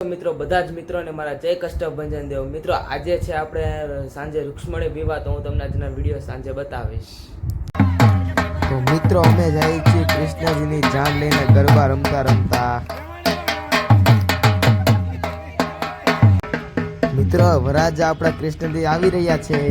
મિત્રો બધા જ મિત્રોને મારા જય કષ્ટભંજન દેવ મિત્રો આજે છે આપણે સાંજે રૂક્ષ્મણી વિવાહ તો હું તમને આજના વિડીયો સાંજે બતાવીશ। તો મિત્રો અમે જઈએ છીએ કૃષ્ણજીની જાન લઈને ગરબા રમતા રમતા। મિત્રો વરાજા આપણા કૃષ્ણજી આવી રહ્યા છે।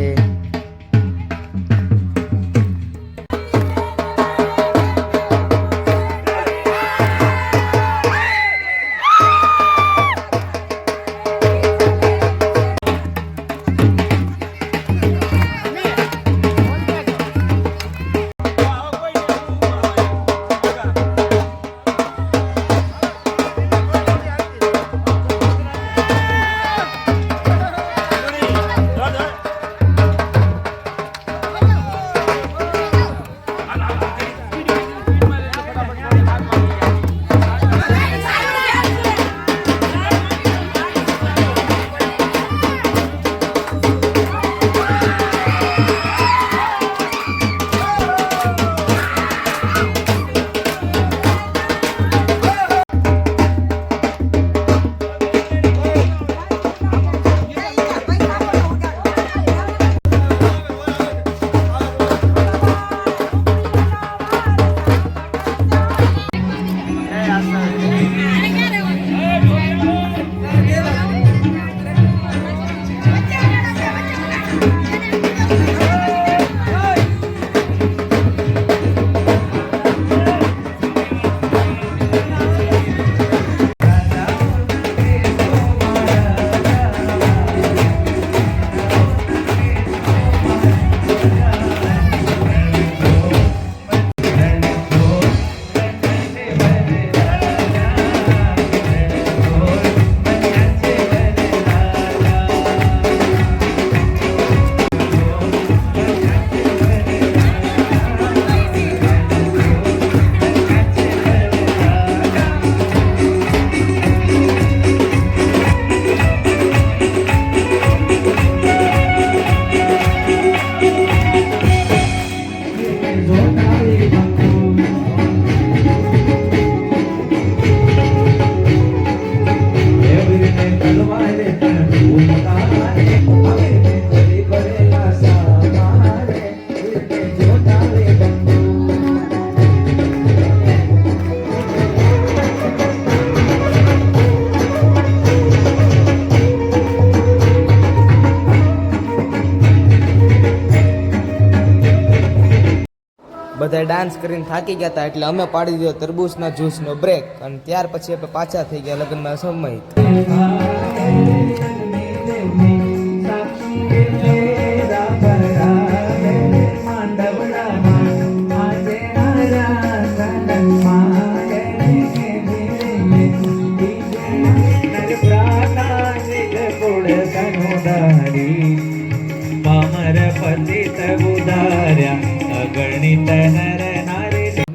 બધા ડાન્સ કરીને થાકી ગયા હતા એટલે અમે પાડી દીધો તરબૂચના જ્યુસનો બ્રેક અને ત્યાર પછી આપણે પાછા થઈ ગયા લગ્નમાં સમય।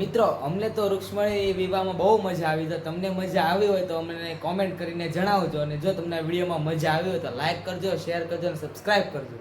મિત્રો અમને તો રૂક્ષ્મણી વિવાહમાં બહુ મજા આવી। તો તમને મજા આવી હોય તો અમને કોમેન્ટ કરીને જણાવજો અને જો તમને વિડીયોમાં મજા આવી હોય તો લાઈક કરજો, શેર કરજો અને સબસ્ક્રાઈબ કરજો।